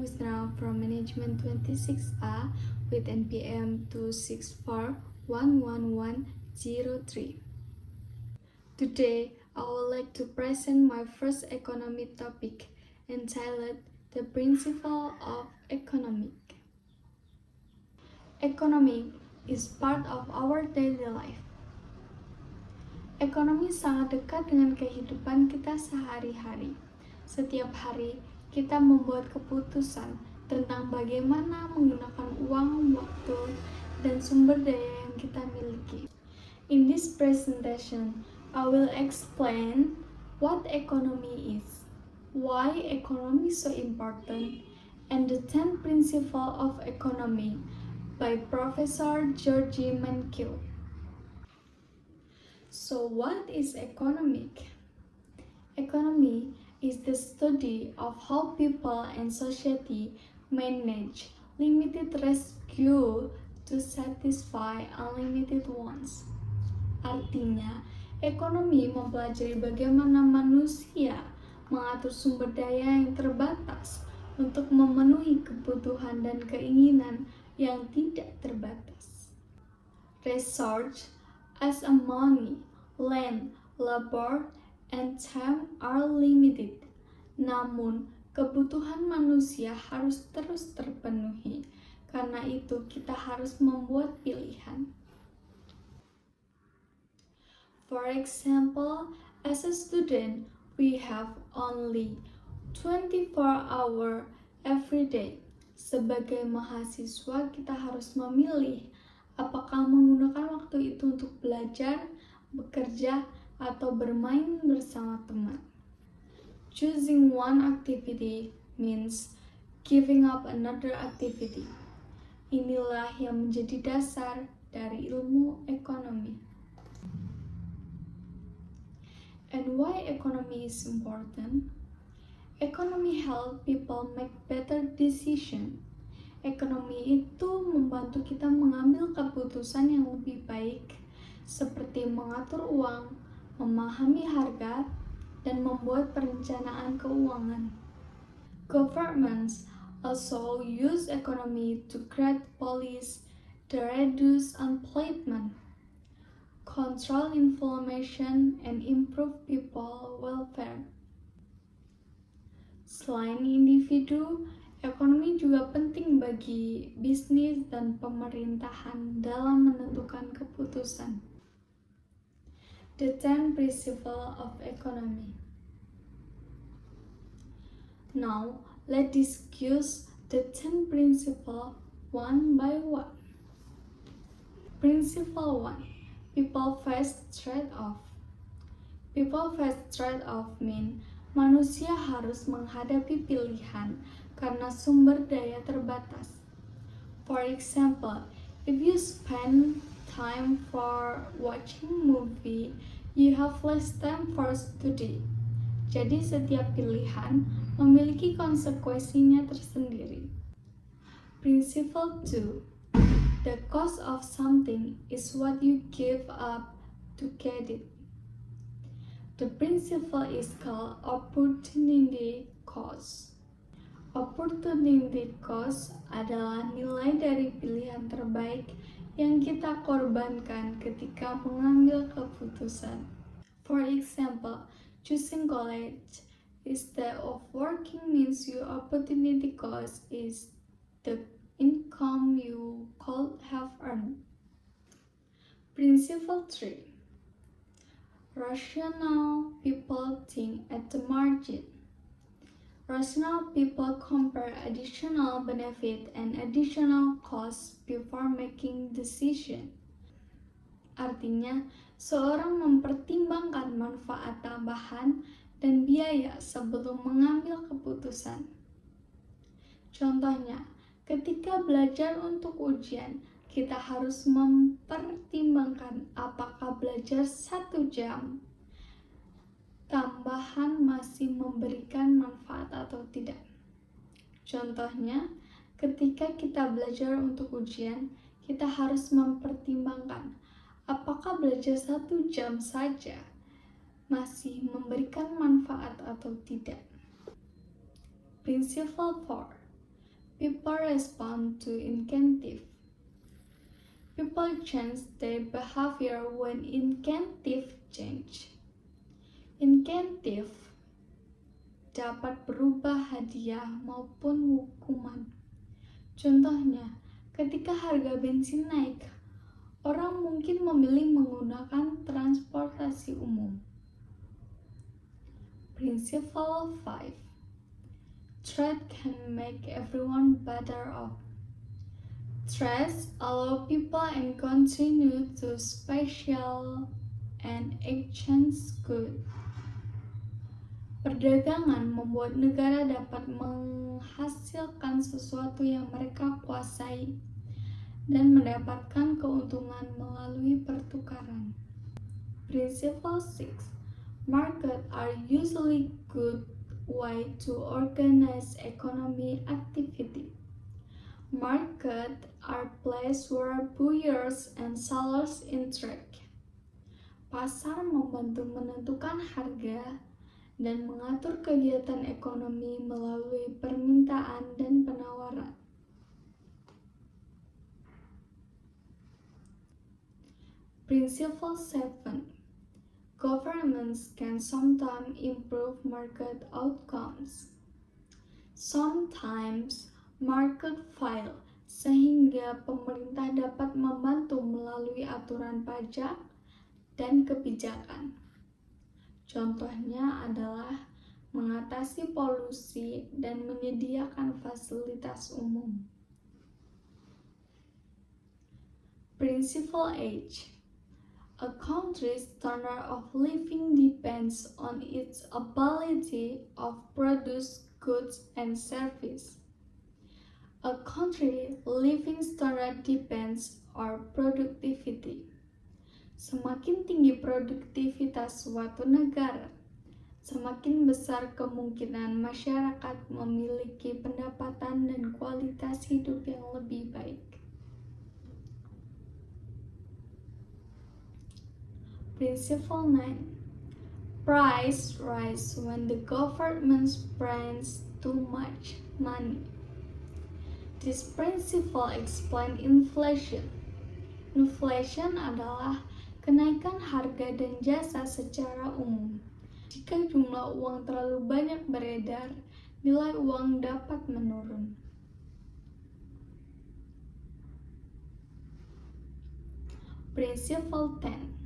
Wisna from Management 26A with NPM 264-11103. Today, I would like to present my first economic topic entitled The Principle of Economic. Economic is part of our daily life. Ekonomi sangat dekat dengan kehidupan kita sehari-hari. Setiap hari, kita membuat keputusan tentang bagaimana menggunakan uang, waktu, dan sumber daya yang kita miliki. In this presentation, I will explain what economy is, why economy is so important, and the 10 principles of economy by Professor Georgi Mankiw. So what is economic? Economy is the study of how people and society manage limited resources to satisfy unlimited wants. Artinya, ekonomi mempelajari bagaimana manusia mengatur sumber daya yang terbatas untuk memenuhi kebutuhan dan keinginan yang tidak terbatas. Resource as a money, land, labor, and time are limited. Namun, kebutuhan manusia harus terus terpenuhi. Karena itu, kita harus membuat pilihan. For example, as a student, we have only 24 hours every day. Sebagai mahasiswa, kita harus memilih apakah menggunakan waktu itu untuk belajar, bekerja, atau bermain bersama teman. Choosing one activity means giving up another activity. Inilah yang menjadi dasar dari ilmu ekonomi. And why economy is important? Economy help people make better decision. Ekonomi itu membantu kita mengambil keputusan yang lebih baik, seperti mengatur uang, memahami harga, dan membuat perencanaan keuangan. Governments also use economy to create policies to reduce unemployment, control inflation, and improve people welfare. Selain individu, ekonomi juga penting bagi bisnis dan pemerintahan dalam menentukan keputusan. The 10 principles of economy. Now, let's discuss the 10 principles one by one. Principle 1. People face trade-off. People face trade-off mean manusia harus menghadapi pilihan karena sumber daya terbatas. For example, if you spend time for watching movie, you have less time for study. Jadi setiap pilihan memiliki konsekuensinya tersendiri. Principle 2. The cost of something is what you give up to get it. The principle is called opportunity cost. Opportunity cost adalah nilai dari pilihan terbaik yang kita korbankan ketika mengambil keputusan. For example, choosing college instead of working means your opportunity cost is the income you could have earned. Principle 3. Rational people think at the margin. Rational people compare additional benefit and additional cost before making decision. Artinya, seorang mempertimbangkan manfaat tambahan dan biaya sebelum mengambil keputusan. Contohnya, ketika belajar untuk ujian, kita harus mempertimbangkan apakah belajar 1 jam tambahan masih memberikan manfaat atau tidak. Contohnya, ketika kita belajar untuk ujian, kita harus mempertimbangkan apakah belajar 1 jam saja masih memberikan manfaat atau tidak. Principle 4. People respond to incentive. People change their behavior when incentive change. Incentive dapat berubah hadiah maupun hukuman. Contohnya, ketika harga bensin naik, orang mungkin memilih menggunakan transportasi umum. Principle 5. Trade can make everyone better off. Trades allow people and continue to special and exchange goods. Perdagangan membuat negara dapat menghasilkan sesuatu yang mereka kuasai dan mendapatkan keuntungan melalui pertukaran. Principle 6. Markets are usually good way to organize economic activity. Markets are places where buyers and sellers interact. Pasar membantu menentukan harga dan mengatur kegiatan ekonomi melalui permintaan dan penawaran. Principle 7. Governments can sometimes improve market outcomes. Sometimes market fail, sehingga pemerintah dapat membantu melalui aturan pajak dan kebijakan. Contohnya adalah mengatasi polusi dan menyediakan fasilitas umum. Principle 8. A country's standard of living depends on its ability of produce goods and service. A country's living standard depends on productivity. Semakin tinggi produktivitas suatu negara, semakin besar kemungkinan masyarakat memiliki pendapatan dan kualitas hidup yang lebih baik. Principle 9. Price rise when the government spends too much money. This principle explains inflation. Inflation adalah kenaikan harga dan jasa secara umum. Jika jumlah uang terlalu banyak beredar, nilai uang dapat menurun. Principle 10.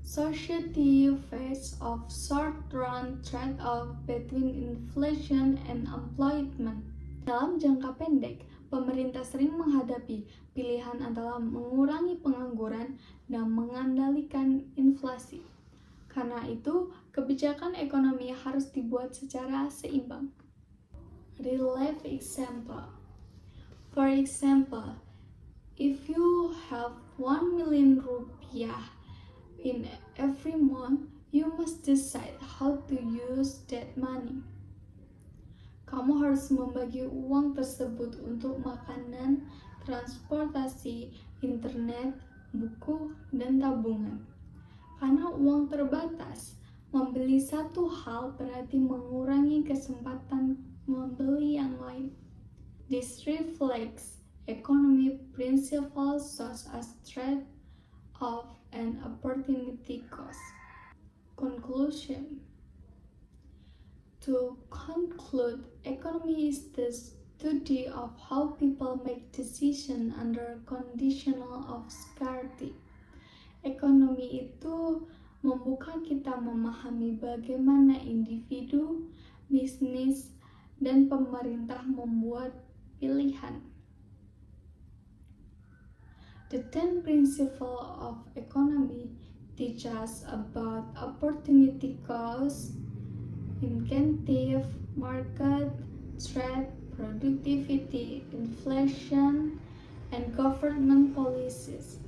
Society face of short-run trade-off between inflation and employment. Dalam jangka pendek, pemerintah sering menghadapi pilihan antara mengurangi pengangguran dan mengendalikan inflasi. Karena itu, kebijakan ekonomi harus dibuat secara seimbang. Real life example. For example, if you have 1 million rupiah in every month, you must decide how to use that money. Kamu harus membagi uang tersebut untuk makanan, transportasi, internet, buku, dan tabungan. Karena uang terbatas, membeli satu hal berarti mengurangi kesempatan membeli yang lain. This reflects economic principles such as trade-off and opportunity cost. Conclusion. To conclude, economy is the study of how people make decisions under conditional of scarcity. Ekonomi itu membuka kita memahami bagaimana individu, bisnis, dan pemerintah membuat pilihan. The 10 principles of economy teach us about opportunity cost, incentive, market, trade, productivity, inflation, and government policies.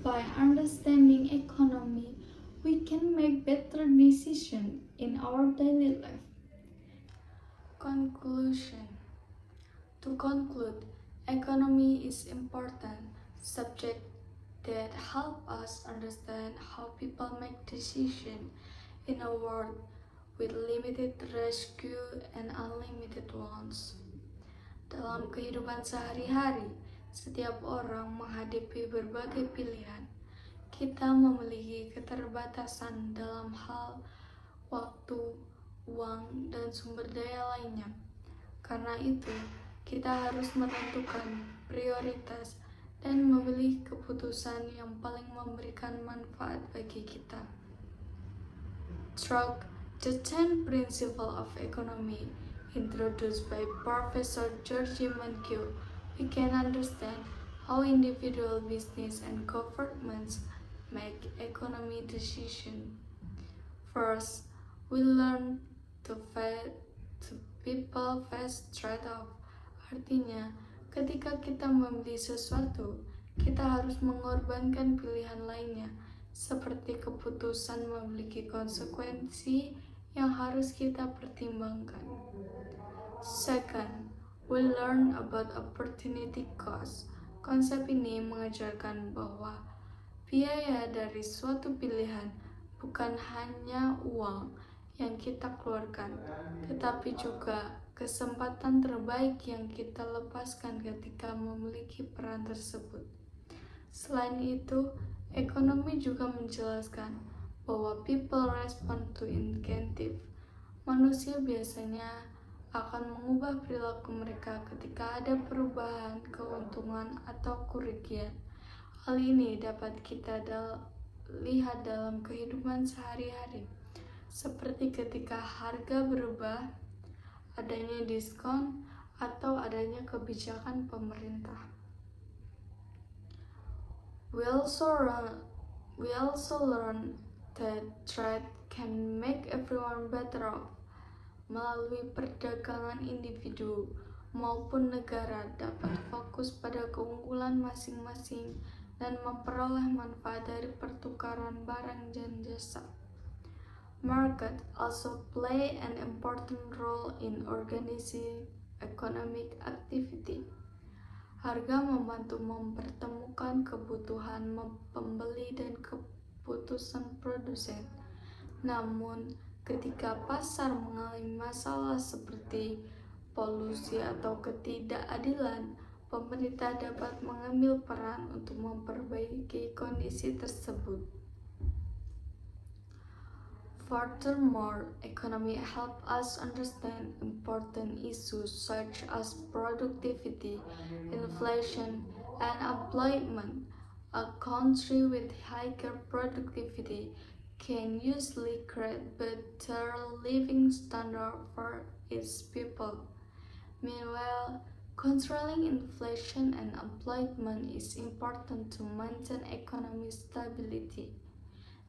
By understanding economy, we can make better decisions in our daily life. Conclusion. To conclude, economy is important subject that help us understand how people make decisions in a world with limited rescue and unlimited ones. Dalam Dalam kehidupan sehari-hari, setiap orang menghadapi berbagai pilihan. Kita memiliki keterbatasan dalam hal waktu, uang, dan sumber daya lainnya. Karena itu, kita harus menentukan prioritas dan memilih keputusan yang paling memberikan manfaat bagi kita. Through the 10 Principles of Economy, introduced by Professor George Mankiw, we can understand how individual business and governments make economic decisions. First, we learn to people face trade-off. Artinya, ketika kita membeli sesuatu, kita harus mengorbankan pilihan lainnya, seperti keputusan memiliki konsekuensi yang harus kita pertimbangkan. Second, we learn about opportunity cost. Konsep ini mengajarkan bahwa biaya dari suatu pilihan bukan hanya uang yang kita keluarkan, tetapi juga kesempatan terbaik yang kita lepaskan ketika memiliki peran tersebut. Selain itu, ekonomi juga menjelaskan bahwa people respond to incentive. Manusia biasanya akan mengubah perilaku mereka ketika ada perubahan, keuntungan, atau kerugian. Hal ini dapat kita lihat dalam kehidupan sehari-hari, seperti ketika harga berubah, adanya diskon, atau adanya kebijakan pemerintah. We also learn that trade can make everyone better off. Melalui perdagangan, individu maupun negara dapat fokus pada keunggulan masing-masing dan memperoleh manfaat dari pertukaran barang dan jasa. Market also play an important role in organizing economic activity. Harga membantu mempertemukan kebutuhan pembeli dan keputusan produsen. Namun, ketika pasar mengalami masalah seperti polusi atau ketidakadilan, pemerintah dapat mengambil peran untuk memperbaiki kondisi tersebut. Furthermore, economy helps us understand important issues such as productivity, inflation, and employment. A country with higher productivity can usually create better living standards for its people. Meanwhile, controlling inflation and employment is important to maintain economic stability.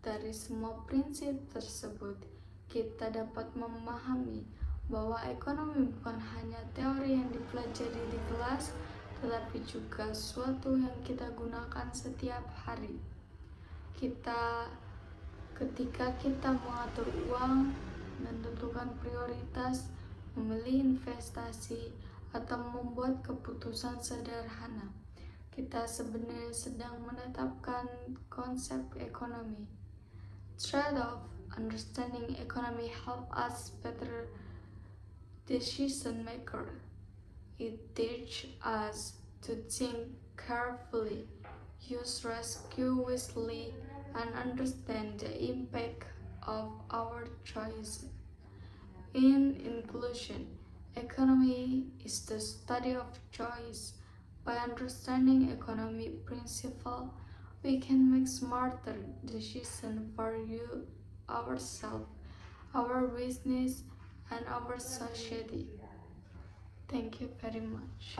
Dari semua prinsip tersebut, kita dapat memahami bahwa ekonomi bukan hanya teori yang dipelajari di kelas, tetapi juga sesuatu yang kita gunakan setiap hari. Ketika kita mengatur uang, menentukan prioritas, memilih investasi, atau membuat keputusan sederhana, kita sebenarnya sedang menetapkan konsep ekonomi. Trade-off, understanding economy help us better decision maker. It teaches us to think carefully, use risk wisely, and understand the impact of our choices. In conclusion, economy is the study of choice. By understanding economic principles, we can make smarter decisions for ourselves, our business, and our society. Thank you very much.